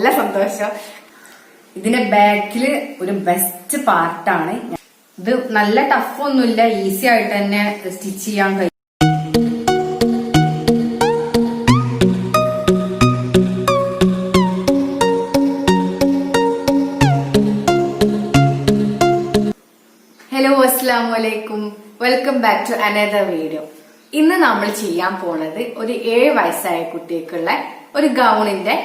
നല്ല സന്തോഷം. ഇതിന്റെ ബാക്കില് ഒരു ബെസ്റ്റ് പാർട്ടാണ്. ഇത് നല്ല ടഫ് ഒന്നുമില്ല, ഈസി ആയിട്ട് തന്നെ സ്റ്റിച്ച് ചെയ്യാൻ കഴിയും. ഹലോ, അസ്സലാമു അലൈക്കും. Welcome back to another video. ഇന്ന് നമ്മൾ ചെയ്യാൻ പോണത് ഒരു 7 വയസ്സായ കുട്ടിക്കുള്ള ഒരു ഗൗണിന്റെ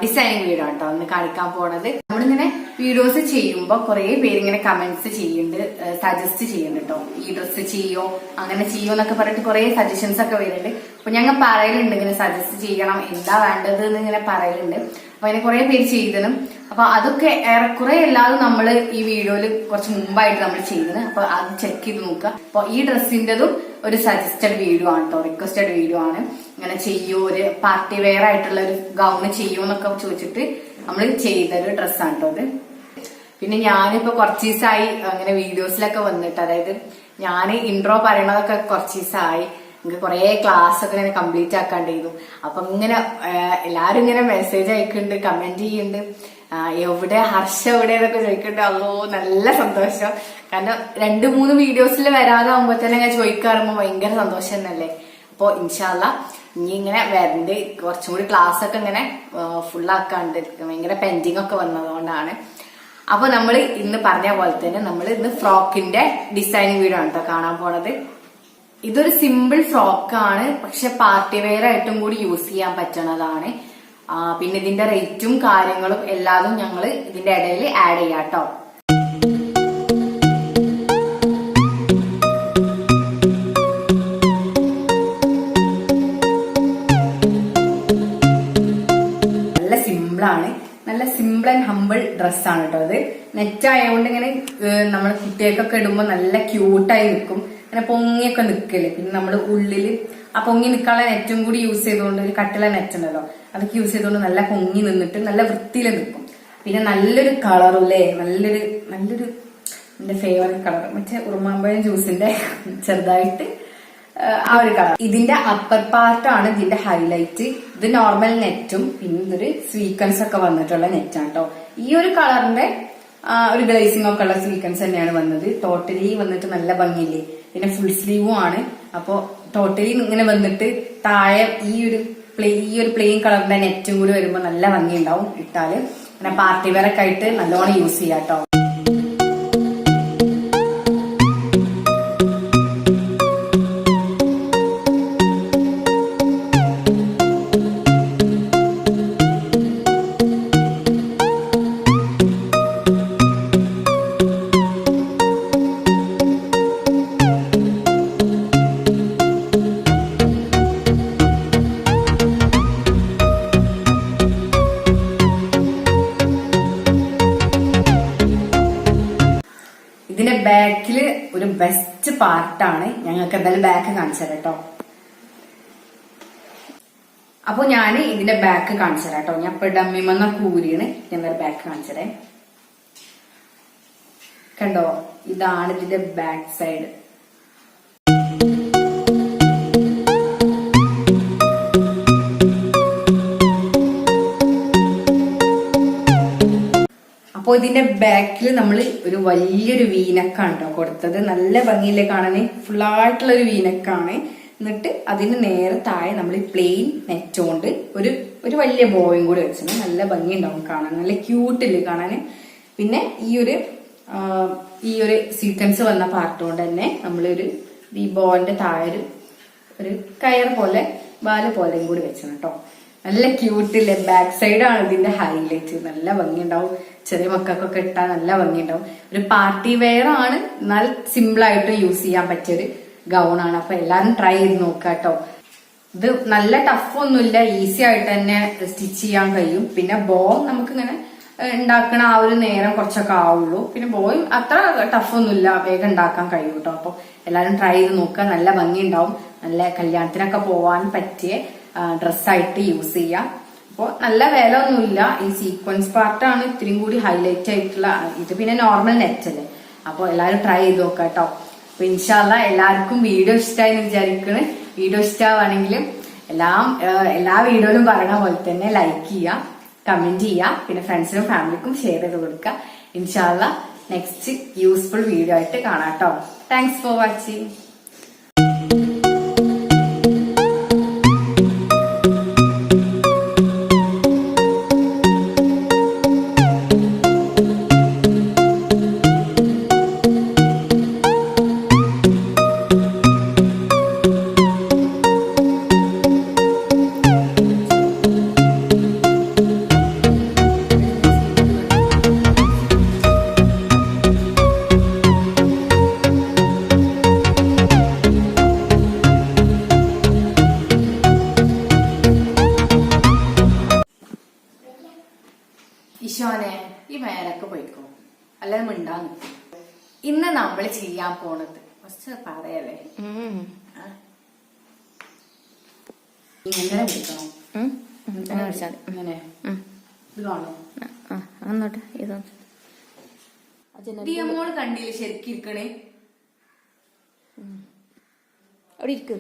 ഡിസൈനിങ് വീഡിയോ ആണ് കേട്ടോ ഒന്ന് കാണിക്കാൻ പോണത്. നമ്മളിങ്ങനെ വീഡിയോസ് ചെയ്യുമ്പോൾ കുറെ പേര് ഇങ്ങനെ കമന്റ്സ് ചെയ്യുന്നുണ്ട്, സജസ്റ്റ് ചെയ്യുന്നുണ്ട് കേട്ടോ. ഈ ഡ്രസ്സ് ചെയ്യോ, അങ്ങനെ ചെയ്യോ എന്നൊക്കെ പറഞ്ഞിട്ട് കുറെ സജഷൻസ് ഒക്കെ വരുന്നുണ്ട്. അപ്പൊ ഞങ്ങൾ പറയലുണ്ട് ഇങ്ങനെ സജസ്റ്റ് ചെയ്യണം, എന്താ വേണ്ടത് എന്ന് ഇങ്ങനെ പറയലുണ്ട്. അപ്പൊ അതിനെ കുറെ പേര് ചെയ്തതും അപ്പൊ അതൊക്കെ ഏറെക്കുറെ എല്ലാതും നമ്മൾ ഈ വീഡിയോയിൽ കുറച്ച് മുമ്പായിട്ട് നമ്മൾ ചെയ്തത്. അപ്പൊ അത് ചെക്ക് ചെയ്ത് നോക്കുക. അപ്പൊ ഈ ഡ്രസ്സിന്റെതും ഒരു സജസ്റ്റഡ് വീഡിയോ ആണ് കേട്ടോ, റിക്വസ്റ്റഡ് വീഡിയോ ആണ്. ഇങ്ങനെ ചെയ്യോ, ഒരു പാർട്ടി വെയർ ആയിട്ടുള്ള ഒരു ഗൗണ് ചെയ്യോ എന്നൊക്കെ ചോദിച്ചിട്ട് നമ്മൾ ചെയ്തൊരു ഡ്രസ്സാണ് കേട്ടോ അത്. പിന്നെ ഞാനിപ്പോ കുറച്ച് ദിവസമായി അങ്ങനെ വീഡിയോസിലൊക്കെ വന്നിട്ട്, അതായത് ഞാൻ ഇൻട്രോ പറയണതൊക്കെ കുറച്ച് ദിവസമായി. എനിക്ക് കുറെ ക്ലാസ് ഒക്കെ ഇങ്ങനെ കംപ്ലീറ്റ് ആക്കാണ്ടിരുന്നു. അപ്പൊ ഇങ്ങനെ എല്ലാരും ഇങ്ങനെ മെസ്സേജ് അയക്കുന്നുണ്ട്, കമന്റ് ചെയ്യുന്നുണ്ട്, എവിടെ ഹർഷ എവിടെ എന്നൊക്കെ ചോദിക്കുന്നുണ്ട്. അല്ലോ നല്ല സന്തോഷം. കാരണം 2-3 വീഡിയോസിൽ വരാതാവുമ്പോ തന്നെ ഞാൻ ചോദിക്കാറുമ്പോ ഭയങ്കര സന്തോഷം തന്നെയല്ലേ. അപ്പൊ ഇൻഷാല്ല ഇനി ഇങ്ങനെ വരണ്ട്, കുറച്ചും കൂടി ക്ലാസ് ഒക്കെ ഇങ്ങനെ ഫുള്ളാക്കാണ്ട് ഭയങ്കര പെൻഡിങ് ഒക്കെ വന്നതുകൊണ്ടാണ്. അപ്പൊ നമ്മൾ ഇന്ന് പറഞ്ഞ പോലെ തന്നെ നമ്മൾ ഇന്ന് ഫ്രോക്കിന്റെ ഡിസൈനിങ് വീഡിയോ ആണ് കേട്ടോ കാണാൻ പോണത്. ഇതൊരു സിമ്പിൾ ഫ്രോക്കാണ്, പക്ഷെ പാർട്ടി വെയർ ആയിട്ടും കൂടി യൂസ് ചെയ്യാൻ പറ്റണതാണ്. പിന്നെ ഇതിന്റെ റേറ്റും കാര്യങ്ങളും എല്ലാതും ഞങ്ങൾ ഇതിന്റെ ഇടയിൽ ആഡ് ചെയ്യാം കേട്ടോ. നല്ല സിമ്പിളാണ്, നല്ല സിമ്പിൾ ആൻഡ് ഹമ്പിൾ ഡ്രസ്സാണ് കേട്ടോ അത്. നെറ്റ് ആയതുകൊണ്ട് ഇങ്ങനെ നമ്മൾ കുട്ടികൾക്കൊക്കെ ഇടുമ്പോൾ നല്ല ക്യൂട്ടായി നിൽക്കും, അങ്ങനെ പൊങ്ങിയൊക്കെ നിൽക്കല്. പിന്നെ നമ്മൾ ഉള്ളില് ആ പൊങ്ങി നിൽക്കാനുള്ള നെറ്റും കൂടി യൂസ് ചെയ്തുകൊണ്ട്, ഒരു കട്ടില നെറ്റ് ഉണ്ടല്ലോ അതൊക്കെ യൂസ് ചെയ്തുകൊണ്ട് നല്ല പൊങ്ങി നിന്നിട്ട് നല്ല വൃത്തിയിൽ നിൽക്കും. പിന്നെ നല്ലൊരു കളറും അല്ലേ, നല്ലൊരു എന്റെ ഫേവറേറ്റ് കളർ മറ്റേ ഉറുമാമ്പഴം ജ്യൂസിന്റെ ചെറുതായിട്ട് ആ ഒരു കളർ. ഇതിന്റെ അപ്പർ പാർട്ടാണ് ഇതിന്റെ ഹൈലൈറ്റ്. ഇത് നോർമൽ നെറ്റും പിന്നെ ഇതൊരു സ്വീക്വൻസ് ഒക്കെ വന്നിട്ടുള്ള നെറ്റാണ് കേട്ടോ. ഈ ഒരു കളറിന്റെ ഒരു ഗ്ലേസിംഗ് ഒക്കെ ഉള്ള സ്വീക്വൻസ് തന്നെയാണ് വന്നത്. ടോട്ടലി വന്നിട്ട് നല്ല ഭംഗിയില്ലേ. പിന്നെ ഫുൾ സ്ലീവും ആണ്. അപ്പൊ ടോട്ടലി ഇങ്ങനെ വന്നിട്ട് താഴെ ഈ ഒരു പ്ലെയിൻ കളറിന്റെ നെറ്റും കൂടി വരുമ്പോ നല്ല ഭംഗി ഉണ്ടാവും ഇട്ടാല്. പിന്നെ പാർട്ടി വെയർ ഒക്കെ ആയിട്ട് നല്ലോണം യൂസ് ചെയ്യാം കേട്ടോ. ഇതിന്റെ ബാക്കില് ഒരു ബെസ്റ്റ് പാർട്ടാണ്. ഞങ്ങൾക്ക് എന്തായാലും ബാക്ക് കാണിച്ചു തരാം കേട്ടോ. അപ്പൊ ഞാൻ ഇതിന്റെ ബാക്ക് കാണിച്ചു തരാം കേട്ടോ. ഞാൻ ഇപ്പൊ ഡമ്മിമെന്ന കൂരിയാണ്. ഞാൻ ബാക്ക് കാണിച്ചു തരാം. കണ്ടോ, ഇതാണ് ഇതിന്റെ ബാക്ക് സൈഡ്. അപ്പൊ ഇതിന്റെ ബാക്കിൽ നമ്മൾ ഒരു വലിയൊരു വീനക്കാണ് കേട്ടോ കൊടുത്തത്. നല്ല ഭംഗിയില്ലേ കാണാന്, ഫുള്ളായിട്ടുള്ള ഒരു വീനക്കാണ്. എന്നിട്ട് അതിന് നേരെ താഴെ നമ്മൾ പ്ലെയിൻ നെറ്റ് കൊണ്ട് ഒരു വലിയ ബോയും കൂടി വെച്ചിട്ട് നല്ല ഭംഗി ഉണ്ടാവും കാണാൻ, നല്ല ക്യൂട്ടില്ലേ കാണാന്. പിന്നെ ഈ ഒരു സീക്വൻസ് വന്ന പാർട്ട് കൊണ്ട് തന്നെ നമ്മളൊരു ഈ ബോന്റെ താഴെ ഒരു കയർ പോലെ ബാല് പോലെയും കൂടി വെച്ചാണ് കേട്ടോ. നല്ല ക്യൂട്ടില്ലേ. ബാക്ക് സൈഡാണ് ഇതിന്റെ ഹൈലൈറ്റ്. നല്ല ഭംഗി ഉണ്ടാവും, ചെറിയ മക്കൾക്കൊക്കെ ഇട്ടാൽ നല്ല ഭംഗി ഉണ്ടാവും. ഒരു പാർട്ടി വെയർ ആണ്, എന്നാൽ സിമ്പിൾ ആയിട്ട് യൂസ് ചെയ്യാൻ പറ്റിയൊരു ഗൗണാണ്. അപ്പൊ എല്ലാരും ട്രൈ ചെയ്ത് നോക്കുക കേട്ടോ. ഇത് നല്ല ടഫ് ഒന്നുമില്ല, ഈസി ആയിട്ട് തന്നെ സ്റ്റിച്ച് ചെയ്യാൻ കഴിയും. പിന്നെ ബോ നമുക്ക് ഇങ്ങനെ ഉണ്ടാക്കണ ആ ഒരു നേരം കുറച്ചൊക്കെ ആവുള്ളൂ. പിന്നെ ബോയും അത്ര ടഫ് ഒന്നുമില്ല, വേഗം ഉണ്ടാക്കാൻ കഴിയും കേട്ടോ. അപ്പൊ എല്ലാരും ട്രൈ ചെയ്ത് നോക്കുക, നല്ല ഭംഗി ഉണ്ടാവും. നല്ല കല്യാണത്തിനൊക്കെ പോവാൻ പറ്റിയ ഡ്രസ്സായിട്ട് യൂസ് ചെയ്യാം. അപ്പോൾ നല്ല വില ഒന്നുമില്ല. ഈ സീക്വൻസ് പാർട്ടാണ് ഇത്തിരി കൂടി ഹൈലൈറ്റ് ആയിട്ടുള്ള. ഇത് പിന്നെ നോർമൽ നെറ്റ് അല്ലേ. അപ്പോൾ എല്ലാവരും ട്രൈ ചെയ്ത് നോക്കാം കേട്ടോ. അപ്പൊ ഇൻഷാല്ല എല്ലാവർക്കും വീഡിയോ ഇഷ്ടമായി എന്ന് വിചാരിക്കണേ. വീഡിയോ ഇഷ്ടമാണെങ്കിൽ എല്ലാ വീഡിയോയിലും പറയണ പോലെ തന്നെ ലൈക്ക് ചെയ്യുക, കമന്റ് ചെയ്യുക. പിന്നെ ഫ്രണ്ട്സിനും ഫാമിലിക്കും ഷെയർ ചെയ്ത് കൊടുക്കുക. ഇൻഷാല്ലാ നെക്സ്റ്റ് യൂസ്ഫുൾ വീഡിയോ ആയിട്ട് കാണാം കേട്ടോ. Thanks for watching. ഈശോനെ ഈ മേലൊക്കെ പോയിക്കോ, അല്ലാതെ മിണ്ടാന്ന്. ഇന്ന് നമ്മൾ ചെയ്യാൻ പോണത് കുറച്ച് പറയല്ലേ, ഇങ്ങനെ പിടിക്കണം. ഇങ്ങനെ ഇത് കാണോ? മോള് കണ്ടില്ലേ ശരിക്കും ഇരിക്കണേ? അവിടെ ഇരിക്ക്.